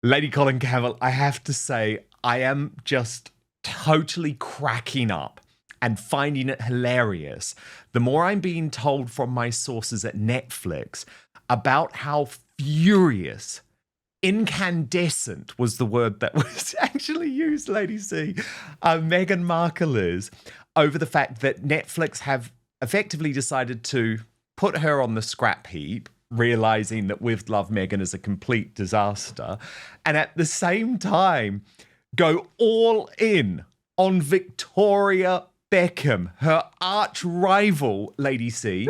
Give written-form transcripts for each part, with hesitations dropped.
Lady Colin Campbell, I have to say, I am just totally cracking up and finding it hilarious. The more I'm being told from my sources at Netflix about how furious, incandescent was the word that was actually used, Lady C, Meghan Markle is, over the fact that Netflix have effectively decided to put her on the scrap heap, realizing that With Love Meghan is a complete disaster, and at the same time go all in on Victoria Beckham, her arch rival, Lady C,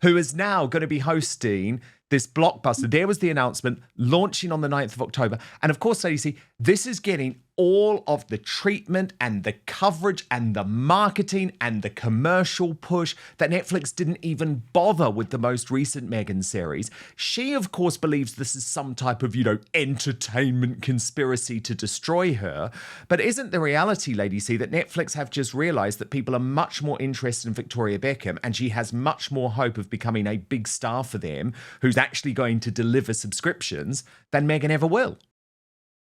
who is now going to be hosting this blockbuster. There was the announcement, launching on the 9th of October. And of course, Lady C, this is getting all of the treatment and the coverage and the marketing and the commercial push that Netflix didn't even bother with the most recent Meghan series. She, of course, believes this is some type of, entertainment conspiracy to destroy her. But isn't the reality, Lady C, that Netflix have just realized that people are much more interested in Victoria Beckham and she has much more hope of becoming a big star for them who's actually going to deliver subscriptions than Meghan ever will?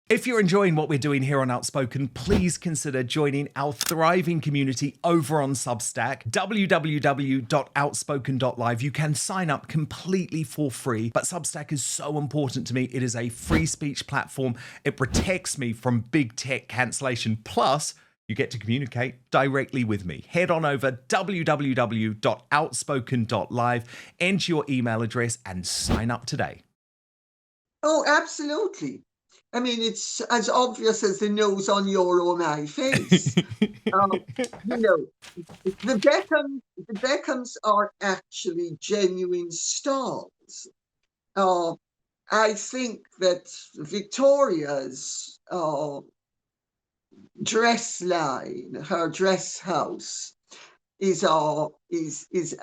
If you're enjoying what we're doing here on Outspoken, please consider joining our thriving community over on Substack, www.outspoken.live. You can sign up completely for free, but Substack is so important to me. It is a free speech platform. It protects me from big tech cancellation. Plus, you get to communicate directly with me. Head on over www.outspoken.live, enter your email address and sign up today. Oh, absolutely. I mean, it's as obvious as the nose on your or my face. The Beckhams are actually genuine stars. I think that Victoria's dress line, her dress house, is a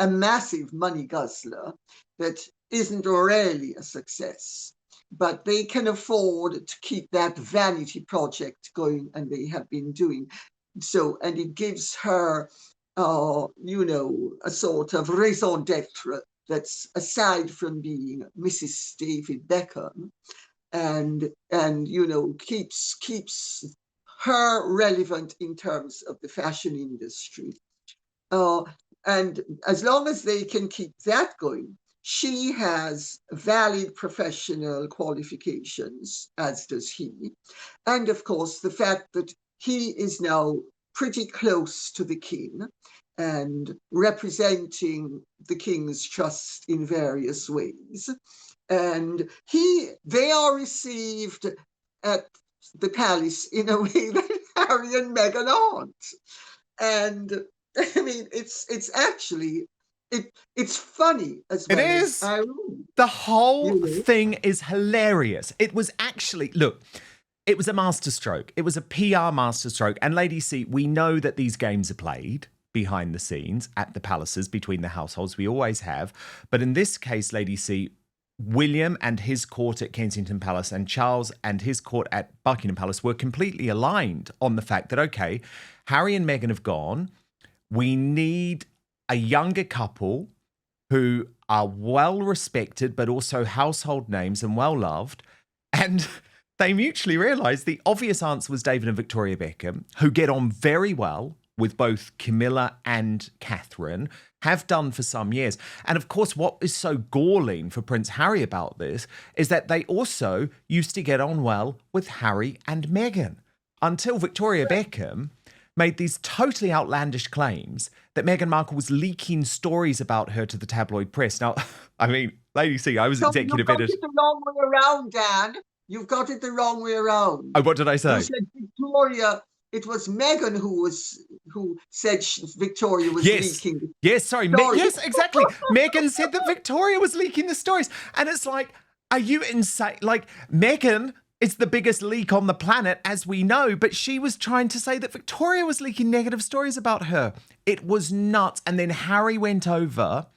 massive money guzzler that isn't really a success. But they can afford to keep that vanity project going, and they have been doing so. And it gives her, a sort of raison d'etre that's aside from being Mrs. David Beckham, and keeps her relevant in terms of the fashion industry. And as long as they can keep that going, she has valid professional qualifications, as does he. And of course, the fact that he is now pretty close to the king and representing the king's trust in various ways. And they are received at the palace in a way that Harry and Meghan aren't. And I mean, it's actually... It's funny as well. It is. The whole thing is hilarious. It was actually, look, it was a masterstroke. It was a PR masterstroke. And Lady C, we know that these games are played behind the scenes at the palaces between the households. We always have. But in this case, Lady C, William and his court at Kensington Palace and Charles and his court at Buckingham Palace were completely aligned on the fact that, okay, Harry and Meghan have gone. We need a younger couple who are well respected, but also household names and well loved. And they mutually realized the obvious answer was David and Victoria Beckham, who get on very well with both Camilla and Catherine, have done for some years. And of course, what is so galling for Prince Harry about this is that they also used to get on well with Harry and Meghan until Victoria Beckham made these totally outlandish claims that Meghan Markle was leaking stories about her to the tabloid press. Now, I mean, Lady C, I was executive editor. You've got it the wrong way around, Dan. You've got it the wrong way around. Oh, what did I say? You said Victoria. It was Meghan who said Victoria was leaking. Yes, sorry. Yes, exactly. Meghan said that Victoria was leaking the stories. And it's like, are you insane? Like, Meghan... it's the biggest leak on the planet, as we know, but she was trying to say that Victoria was leaking negative stories about her. It was nuts. And then Harry went over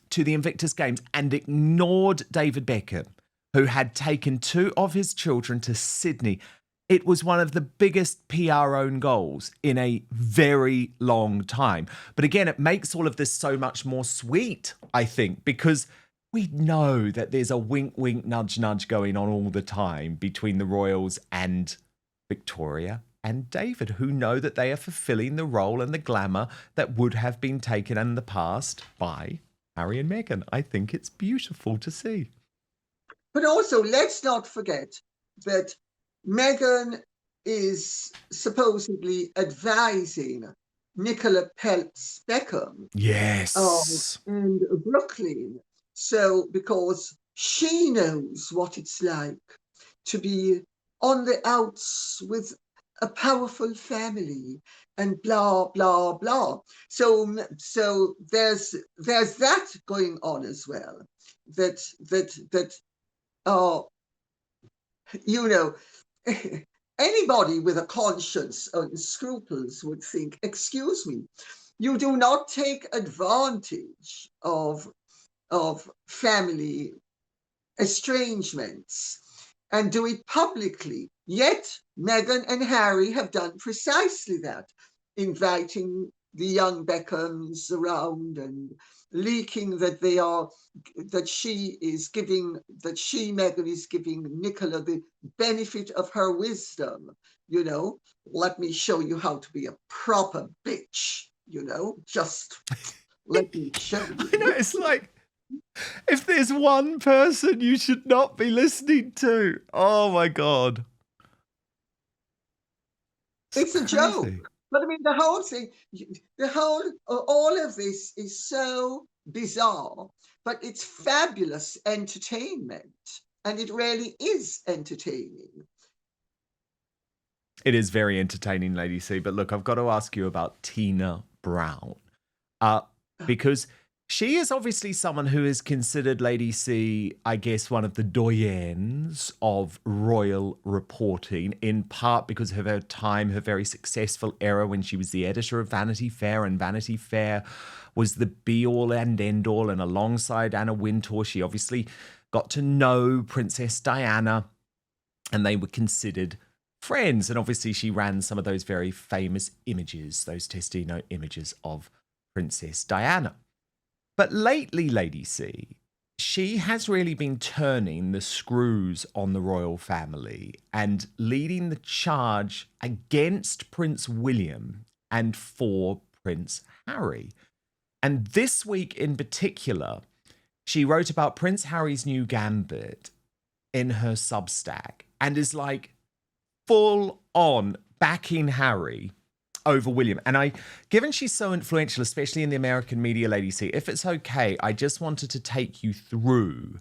to the Invictus Games and ignored David Beckham, who had taken 2 of his children to Sydney. It was one of the biggest PR own goals in a very long time. But again, it makes all of this so much more sweet, I think, because we know that there's a wink, wink, nudge, nudge going on all the time between the royals and Victoria and David, who know that they are fulfilling the role and the glamour that would have been taken in the past by Harry and Meghan. I think it's beautiful to see. But also, let's not forget that Meghan is supposedly advising Nicola Peltz Beckham Yes. in Brooklyn. So, because she knows what it's like to be on the outs with a powerful family and blah blah blah. So there's that going on as well. That uh you know anybody with a conscience and scruples would think, excuse me, you do not take advantage of family estrangements and do it publicly. Yet Meghan and Harry have done precisely that, inviting the young Beckhams around and leaking that Meghan is giving Nicola the benefit of her wisdom. Let me show you how to be a proper bitch. Just let me show you. I know, it's like, if there's one person you should not be listening to, oh my God. It's a joke. But I mean, the whole thing, all of this is so bizarre, but it's fabulous entertainment. And it really is entertaining. It is very entertaining, Lady C. But look, I've got to ask you about Tina Brown. Because she is obviously someone who is considered, Lady C, I guess, one of the doyens of royal reporting, in part because of her time, her very successful era when she was the editor of Vanity Fair, and Vanity Fair was the be-all and end-all, and alongside Anna Wintour, she obviously got to know Princess Diana, and they were considered friends. And obviously she ran some of those very famous images, those Testino images of Princess Diana. But lately, Lady C, she has really been turning the screws on the royal family and leading the charge against Prince William and for Prince Harry. And this week in particular, she wrote about Prince Harry's new gambit in her Substack and is like full on backing Harry over William. And given she's so influential, especially in the American media, Lady C, if it's okay, I just wanted to take you through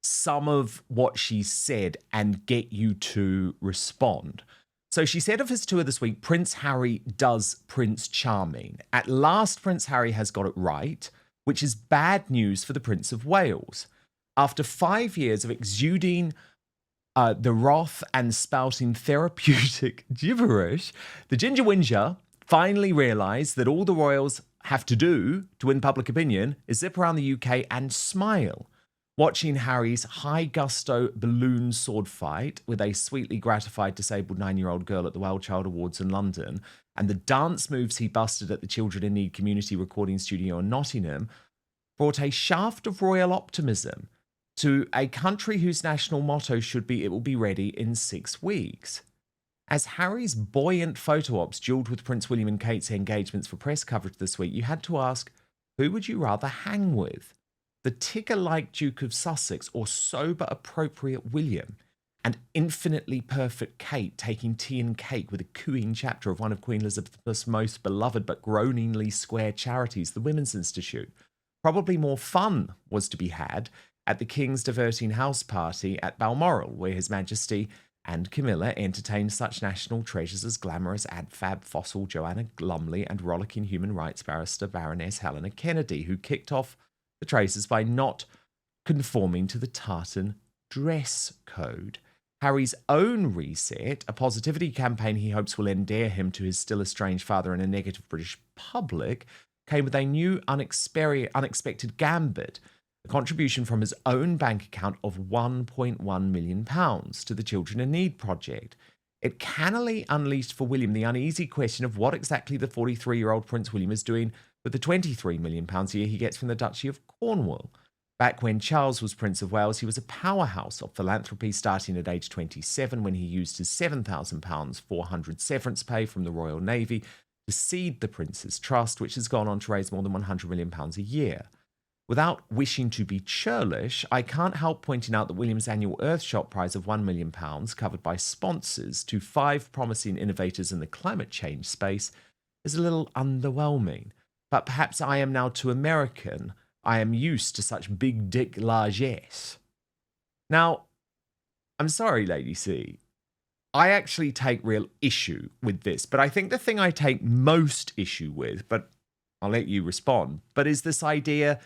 some of what she said and get you to respond. So she said of his tour this week, Prince Harry does Prince Charming. At last, Prince Harry has got it right, which is bad news for the Prince of Wales. After 5 years of exuding the wrath and spouting therapeutic gibberish, the Ginger Whinger finally realised that all the royals have to do to win public opinion is zip around the UK and smile, watching Harry's high gusto balloon sword fight with a sweetly gratified disabled 9-year-old girl at the Wild Child Awards in London, and the dance moves he busted at the Children in Need community recording studio in Nottingham, brought a shaft of royal optimism to a country whose national motto should be, "It will be ready in 6 weeks." As Harry's buoyant photo ops duelled with Prince William and Kate's engagements for press coverage this week, you had to ask, who would you rather hang with? The tigger-like Duke of Sussex or sober-appropriate William? And infinitely perfect Kate taking tea and cake with a cooing chapter of one of Queen Elizabeth's most beloved but groaningly square charities, the Women's Institute. Probably more fun was to be had at the King's diverting house party at Balmoral, where His Majesty and Camilla entertained such national treasures as glamorous ad-fab fossil Joanna Lumley and rollicking human rights barrister Baroness Helena Kennedy, who kicked off the traces by not conforming to the tartan dress code. Harry's own reset, a positivity campaign he hopes will endear him to his still estranged father and a negative British public, came with a new unexpected gambit, a contribution from his own bank account of £1.1 million to the Children in Need project. It cannily unleashed for William the uneasy question of what exactly the 43-year-old Prince William is doing with the £23 million a year he gets from the Duchy of Cornwall. Back when Charles was Prince of Wales, he was a powerhouse of philanthropy, starting at age 27 when he used his £7,000 400 severance pay from the Royal Navy to seed the Prince's Trust, which has gone on to raise more than £100 million a year. Without wishing to be churlish, I can't help pointing out that William's annual Earthshot prize of £1 million, covered by sponsors to 5 promising innovators in the climate change space, is a little underwhelming. But perhaps I am now too American. I am used to such big dick largesse. Now, I'm sorry, Lady C. I actually take real issue with this, but I think the thing I take most issue with, but I'll let you respond, but is this idea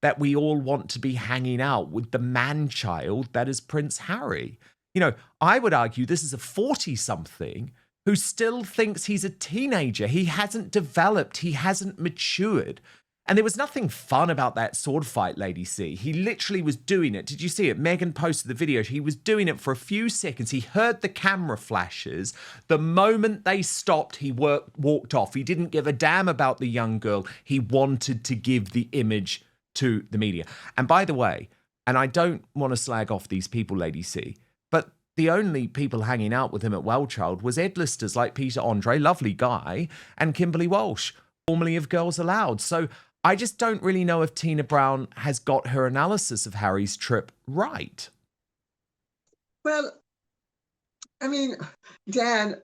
that we all want to be hanging out with the man-child that is Prince Harry. You know, I would argue this is a 40-something who still thinks he's a teenager. He hasn't developed. He hasn't matured. And there was nothing fun about that sword fight, Lady C. He literally was doing it. Did you see it? Meghan posted the video. He was doing it for a few seconds. He heard the camera flashes. The moment they stopped, he walked off. He didn't give a damn about the young girl. He wanted to give the image to the media. And by the way, and I don't want to slag off these people, Lady C, but the only people hanging out with him at Wellchild was Ed-listers like Peter Andre, lovely guy, and Kimberly Walsh, formerly of Girls Aloud. So I just don't really know if Tina Brown has got her analysis of Harry's trip right. Well, I mean, Dan,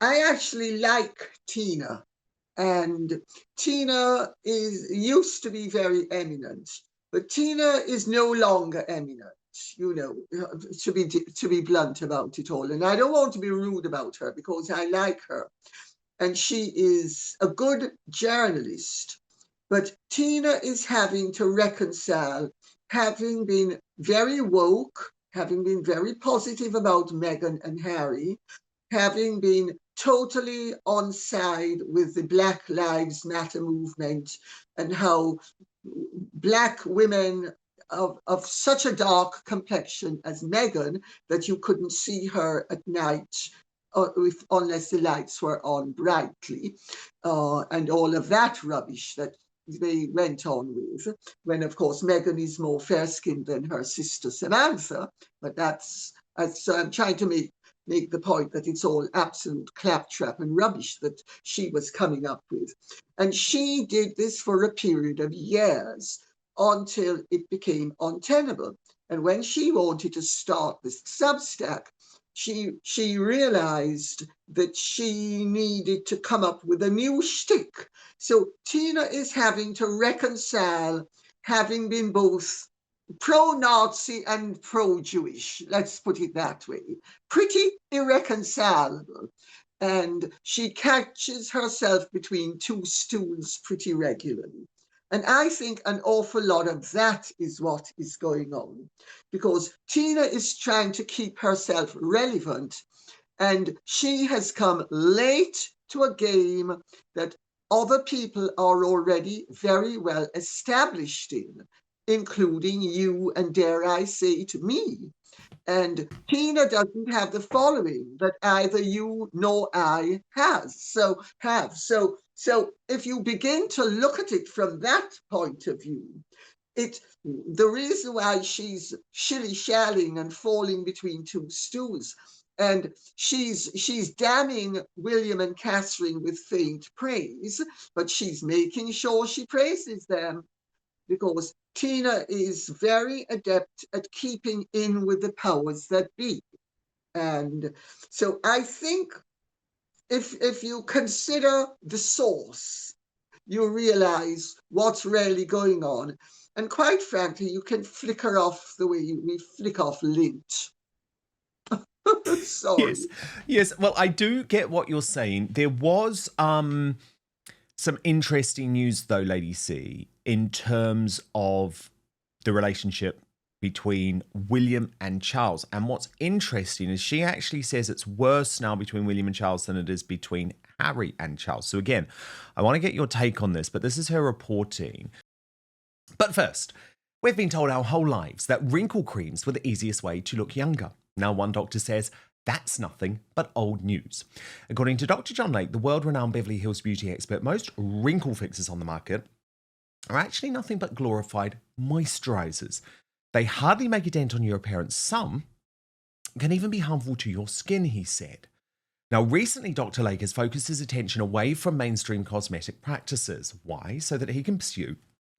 I actually like Tina. And Tina used to be very eminent, but Tina is no longer eminent, you know, to be blunt about it all. And I don't want to be rude about her because I like her. And she is a good journalist. But Tina is having to reconcile having been very woke, having been very positive about Meghan and Harry, having been totally on side with the Black Lives Matter movement and how Black women of such a dark complexion as Meghan that you couldn't see her at night unless the lights were on brightly, and all of that rubbish that they went on with, when of course Meghan is more fair-skinned than her sister Samantha, but so I'm trying to make the point that it's all absolute claptrap and rubbish that she was coming up with. And she did this for a period of years until it became untenable. And when she wanted to start this Substack, she realized that she needed to come up with a new shtick. So Tina is having to reconcile having been both pro-Nazi and pro-Jewish, let's put it that way, pretty irreconcilable. And she catches herself between two stools pretty regularly. And I think an awful lot of that is what is going on, because Tina is trying to keep herself relevant, and she has come late to a game that other people are already very well established in, including you and, dare I say it, me. And Tina doesn't have the following that either you nor I So if you begin to look at it from that point of view, the reason why she's shilly-shallying and falling between two stools, and she's damning William and Catherine with faint praise, but she's making sure she praises them, because Tina is very adept at keeping in with the powers that be. And so I think if you consider the source, you realize what's really going on. And quite frankly, you can flicker off the way we flick off lint. Sorry. Yes. Well, I do get what you're saying. There was some interesting news, though, Lady C, in terms of the relationship between William and Charles. And what's interesting is she actually says it's worse now between William and Charles than it is between Harry and Charles. So again, I want to get your take on this, but this is her reporting. But first, we've been told our whole lives that wrinkle creams were the easiest way to look younger. Now, one doctor says that's nothing but old news. According to Dr. John Lake, the world-renowned Beverly Hills beauty expert, most wrinkle fixes on the market are actually nothing but glorified moisturizers. They hardly make a dent on your appearance. Some can even be harmful to your skin, he said. Now, recently, Dr. Lake has focused his attention away from mainstream cosmetic practices. Why? So that he can pursue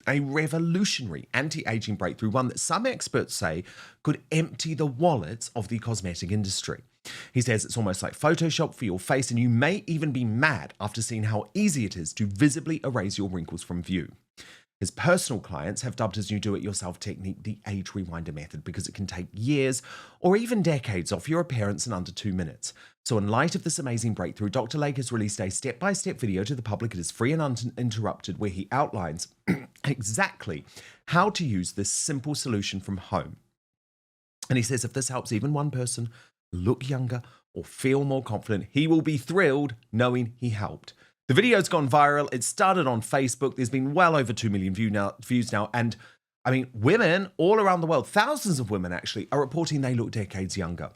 a revolutionary anti-aging breakthrough, one that some experts say could empty the wallets of the cosmetic industry. He says it's almost like Photoshop for your face, and you may even be mad after seeing how easy it is to visibly erase your wrinkles from view. His personal clients have dubbed his new do-it-yourself technique the age rewinder method because it can take years or even decades off your appearance in under 2 minutes. So in light of this amazing breakthrough, Dr. Lake has released a step-by-step video to the public. It is free and uninterrupted, where he outlines exactly how to use this simple solution from home. And he says if this helps even one person look younger or feel more confident, he will be thrilled knowing he helped. The video's gone viral. It started on Facebook. There's been well over 2 million views now. And I mean, women all around the world, thousands of women actually, are reporting they look decades younger.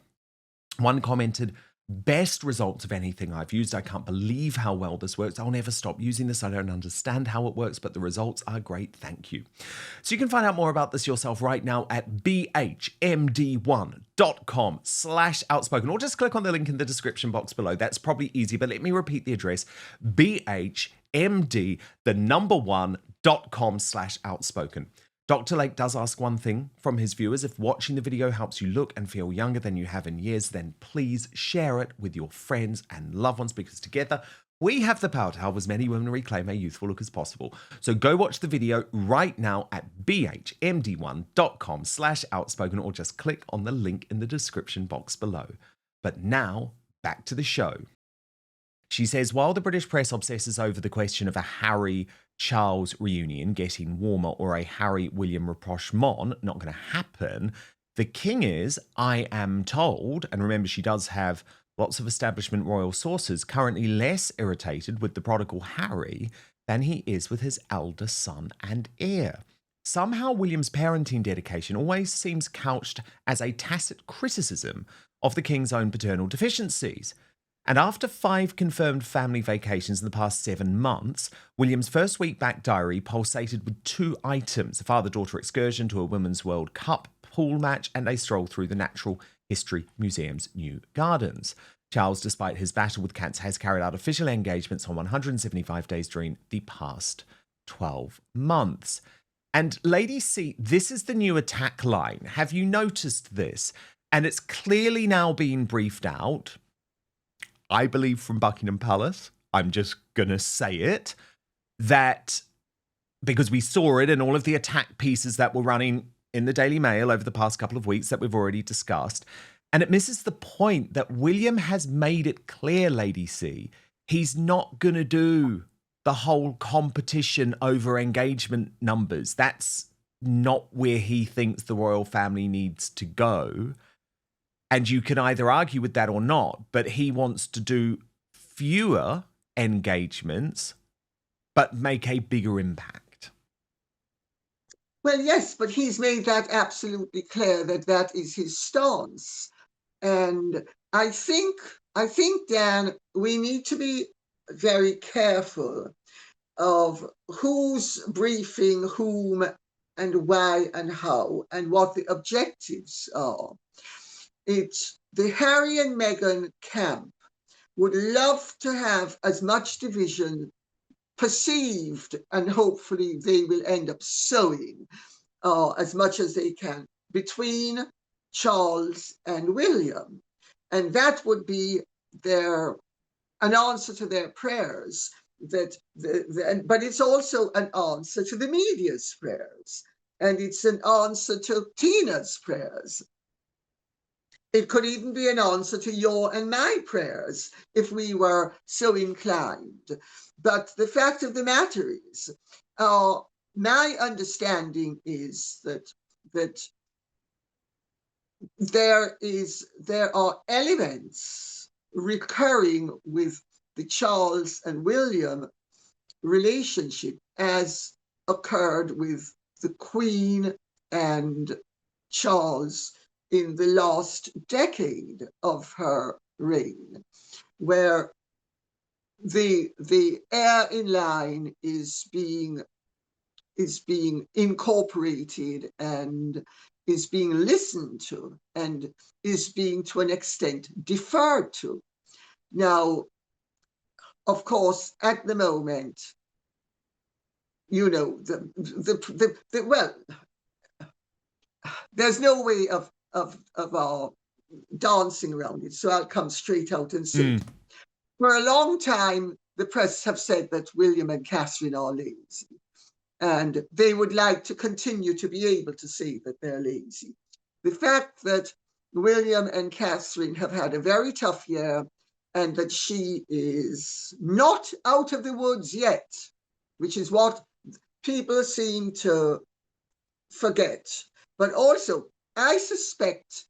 One commented, "Best results of anything I've used. I can't believe how well this works. I'll never stop using this. I don't understand how it works, but the results are great. Thank you." So you can find out more about this yourself right now at bhmd1.com/outspoken, or just click on the link in the description box below. That's probably easy, but let me repeat the address: bhmd1.com/outspoken. Dr. Lake does ask one thing from his viewers. If watching the video helps you look and feel younger than you have in years, then please share it with your friends and loved ones, because together we have the power to help as many women reclaim a youthful look as possible. So go watch the video right now at bhmd1.com/outspoken, or just click on the link in the description box below. But now, back to the show. She says, while the British press obsesses over the question of a Harry-Charles reunion getting warmer or a Harry-William rapprochement not going to happen, the king is, I am told, and remember she does have lots of establishment royal sources, currently less irritated with the prodigal Harry than he is with his elder son and heir. Somehow William's parenting dedication always seems couched as a tacit criticism of the king's own paternal deficiencies. And after 5 confirmed family vacations in the past 7 months, William's first week back diary pulsated with 2 items: a father-daughter excursion to a Women's World Cup pool match and a stroll through the Natural History Museum's new gardens. Charles, despite his battle with cats, has carried out official engagements on 175 days during the past 12 months. And Lady C, this is the new attack line. Have you noticed this? And it's clearly now being briefed out, I believe, from Buckingham Palace. I'm just going to say it, that because we saw it in all of the attack pieces that were running in the Daily Mail over the past couple of weeks that we've already discussed. And it misses the point that William has made it clear, Lady C, he's not going to do the whole competition over engagement numbers. That's not where he thinks the royal family needs to go. And you can either argue with that or not, but he wants to do fewer engagements, but make a bigger impact. Well, yes, but he's made that absolutely clear that that is his stance. And I think, Dan, we need to be very careful of who's briefing whom and why and how and what the objectives are. It's the Harry and Meghan camp would love to have as much division perceived, and hopefully they will end up sowing as much as they can between Charles and William. And that would be an answer to their prayers. But it's also an answer to the media's prayers. And it's an answer to Tina's prayers. It could even be an answer to your and my prayers if we were so inclined. But the fact of the matter is, my understanding is that there are elements recurring with the Charles and William relationship as occurred with the Queen and Charles in the last decade of her reign, where the heir in line is being is being incorporated and is being listened to and is being, to an extent, deferred to. Now, of course, at the moment, you know, well, there's no way of dancing around it, so I'll come straight out and say, for a long time, the press have said that William and Catherine are lazy, and they would like to continue to be able to say that they're lazy. The fact that William and Catherine have had a very tough year and that she is not out of the woods yet, which is what people seem to forget. But also, I suspect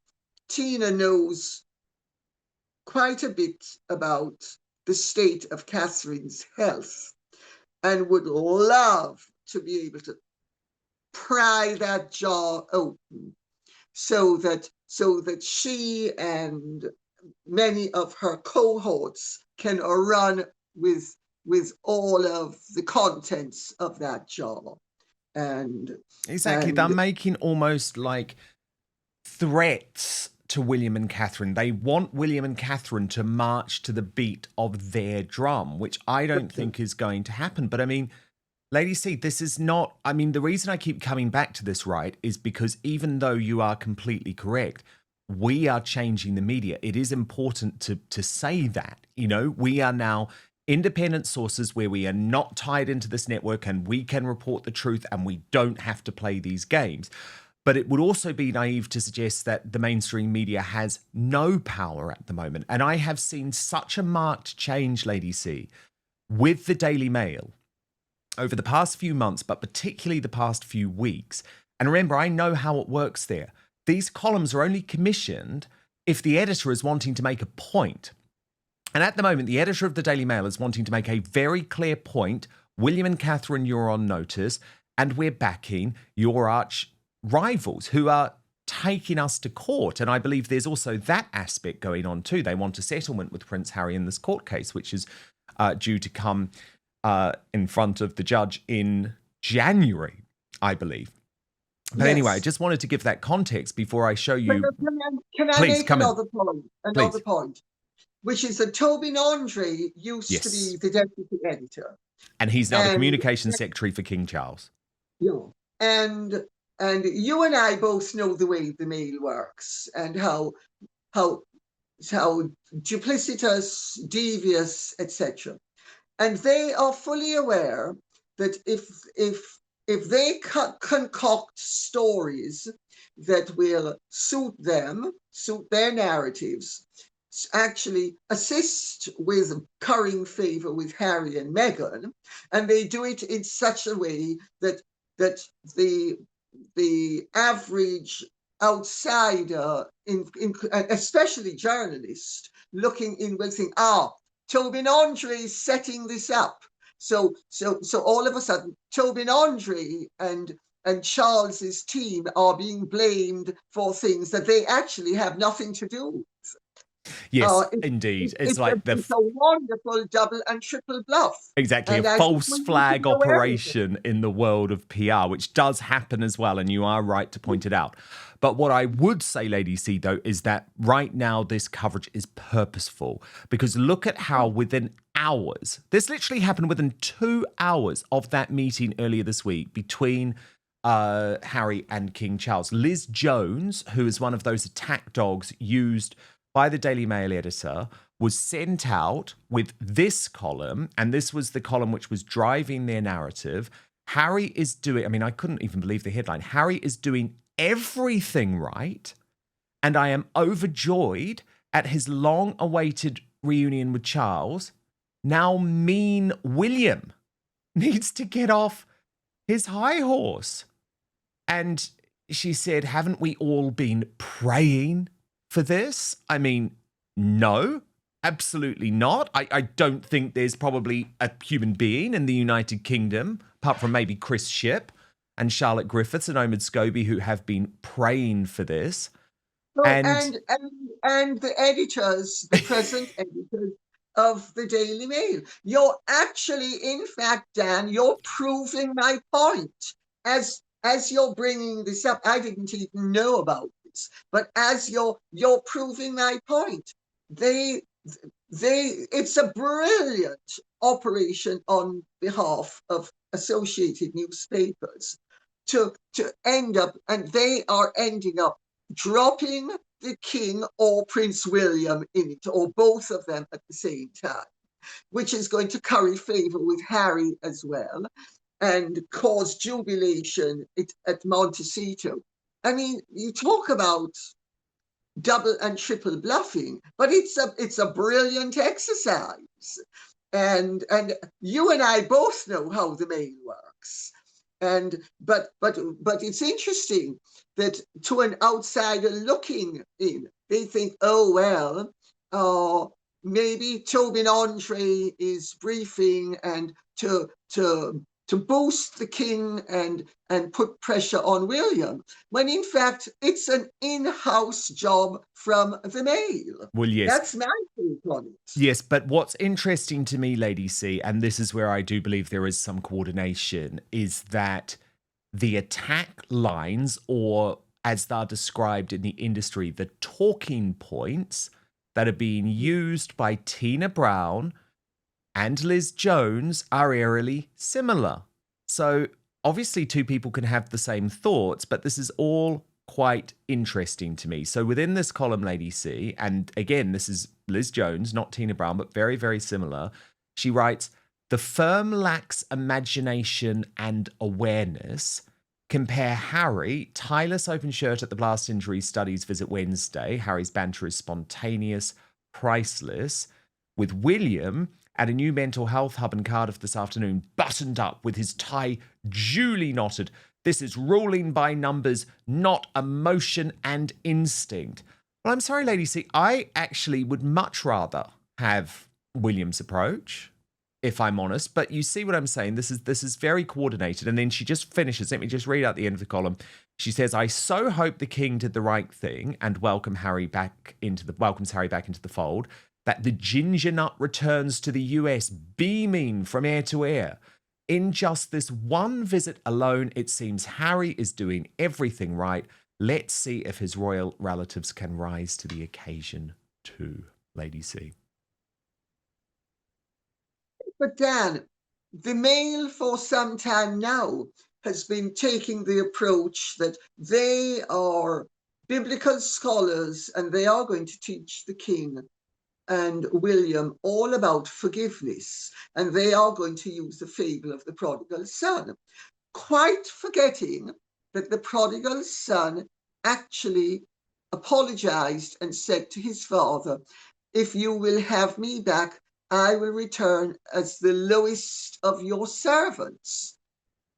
Tina knows quite a bit about the state of Catherine's health and would love to be able to pry that jaw open so that she and many of her cohorts can run with all of the contents of that jaw. And exactly, they're making almost like threats to William and Catherine. They want William and Catherine to march to the beat of their drum, which I don't think is going to happen. But I mean, Lady C, this is not, I mean, the reason I keep coming back to this, right, is because even though you are completely correct, we are changing the media. It is important to say that, you know, we are now independent sources where we are not tied into this network and we can report the truth and we don't have to play these games. But it would also be naive to suggest that the mainstream media has no power at the moment. And I have seen such a marked change, Lady C, with the Daily Mail over the past few months, but particularly the past few weeks. And remember, I know how it works there. These columns are only commissioned if the editor is wanting to make a point. And at the moment, the editor of the Daily Mail is wanting to make a very clear point. William and Catherine, you're on notice, and we're backing your arch rivals who are taking us to court. And I believe there's also that aspect going on too. They want a settlement with Prince Harry in this court case, which is due to come in front of the judge in January, I believe. But yes. Anyway, I just wanted to give that context before I show you. Can I make another point, which is that Tobin Andre used to be the deputy editor. And he's now the communications secretary for King Charles. Yeah. And you and I both know the way the Mail works and how duplicitous, devious, etc. And they are fully aware that if they concoct stories that will suit them, suit their narratives, actually assist with currying favor with Harry and Meghan, and they do it in such a way that the average outsider, especially journalist, looking in will think, Tobin Andre is setting this up. So all of a sudden, Tobin Andre and Charles's team are being blamed for things that they actually have nothing to do with. Yes, indeed. It's like it's a wonderful double and triple bluff. Exactly, a false flag operation in the world of PR, which does happen as well, and you are right to point it out. But what I would say, Lady C, though, is that right now this coverage is purposeful, because look at how within hours, this literally happened within 2 hours of that meeting earlier this week between Harry and King Charles. Liz Jones, who is one of those attack dogs used by the Daily Mail editor, was sent out with this column, and this was the column which was driving their narrative. Harry is doing, I mean, I couldn't even believe the headline. Harry is doing everything right, and I am overjoyed at his long-awaited reunion with Charles. Now mean William needs to get off his high horse. And she said, haven't we all been praying for this? I mean, no, absolutely not. I don't think there's probably a human being in the United Kingdom, apart from maybe Chris Shipp and Charlotte Griffiths and Omid Scobie, who have been praying for this. And the editors, the present editors, of the Daily Mail. You're actually, in fact, Dan, you're proving my point. As you're bringing this up, I didn't even know about this, but as you're proving my point, they it's a brilliant operation on behalf of Associated Newspapers to end up, and they are ending up dropping the King or Prince William in it, or both of them at the same time, which is going to curry favor with Harry as well and cause jubilation at Montecito. I mean, you talk about double and triple bluffing, but it's a brilliant exercise. And you and I both know how the Mail works. And but it's interesting that to an outsider looking in, they think, oh well, maybe Tobin Andre is briefing and to boost the King and put pressure on William, when in fact it's an in-house job from the Mail. Well, yes. That's my take on it. Yes, but what's interesting to me, Lady C, and this is where I do believe there is some coordination, is that the attack lines, or as they're described in the industry, the talking points that are being used by Tina Brown and Liz Jones are eerily similar. So obviously two people can have the same thoughts, but this is all quite interesting to me. So within this column, Lady C, and again, this is Liz Jones, not Tina Brown, but very, very similar. She writes, the firm lacks imagination and awareness. Compare Harry, tireless open shirt at the Blast Injury Studies visit Wednesday. Harry's banter is spontaneous, priceless. With William at a new mental health hub in Cardiff this afternoon, buttoned up with his tie duly knotted. This is ruling by numbers, not emotion and instinct. Well, I'm sorry, Lady C, I actually would much rather have William's approach, if I'm honest. But you see what I'm saying? This is very coordinated. And then she just finishes. Let me just read out the end of the column. She says, I so hope the King did the right thing and welcomes Harry back into the fold, that the ginger nut returns to the US beaming from ear to ear. In just this one visit alone, it seems Harry is doing everything right. Let's see if his royal relatives can rise to the occasion too, Lady C. But Dan, the Mail for some time now has been taking the approach that they are biblical scholars and they are going to teach the King and William all about forgiveness, and they are going to use the fable of the prodigal son, quite forgetting that the prodigal son actually apologized and said to his father, if you will have me back, I will return as the lowest of your servants.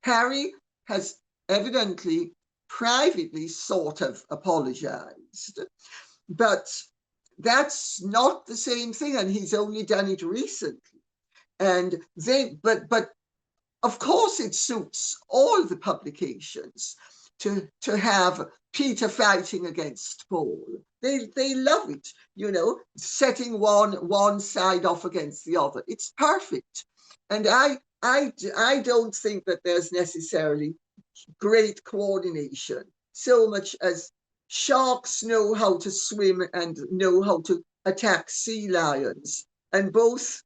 Harry has evidently privately sort of apologized, but that's not the same thing, and he's only done it recently. And but of course it suits all the publications to have Peter fighting against Paul. They love it, setting one side off against the other. It's perfect. And I don't think that there's necessarily great coordination so much as sharks know how to swim and know how to attack sea lions. And both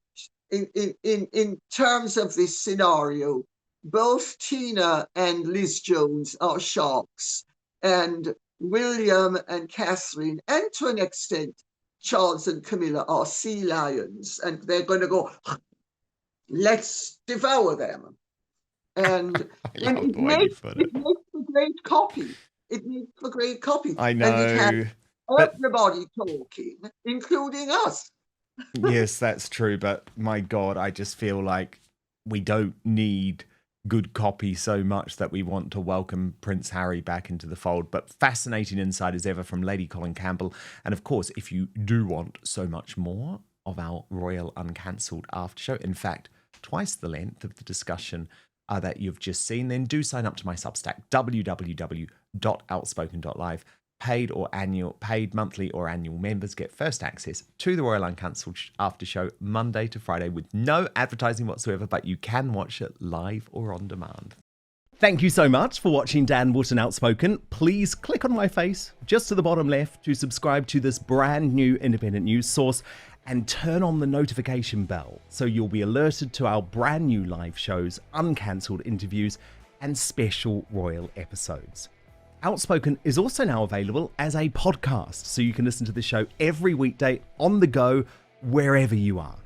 in terms of this scenario, both Tina and Liz Jones are sharks, and William and Catherine, and to an extent, Charles and Camilla are sea lions, and they're going to go, let's devour them. And it makes for great copy. It makes for great copy. I know. And it has everybody talking, including us. Yes, that's true. But my God, I just feel like we don't need good copy so much that we want to welcome Prince Harry back into the fold. But fascinating insight as ever from Lady Colin Campbell. And of course, if you do want so much more of our Royal Uncancelled after show, in fact, twice the length of the discussion that you've just seen, then do sign up to my Substack, www.outspoken.live. paid monthly or annual members get first access to the Royal Uncancelled after show Monday to Friday with no advertising whatsoever, but you can watch it live or on demand. Thank you so much for watching Dan Wootton Outspoken. Please click on my face just to the bottom left to subscribe to this brand new independent news source and turn on the notification bell so you'll be alerted to our brand new live shows, uncancelled interviews, and special royal episodes. Outspoken is also now available as a podcast, so you can listen to the show every weekday on the go, wherever you are.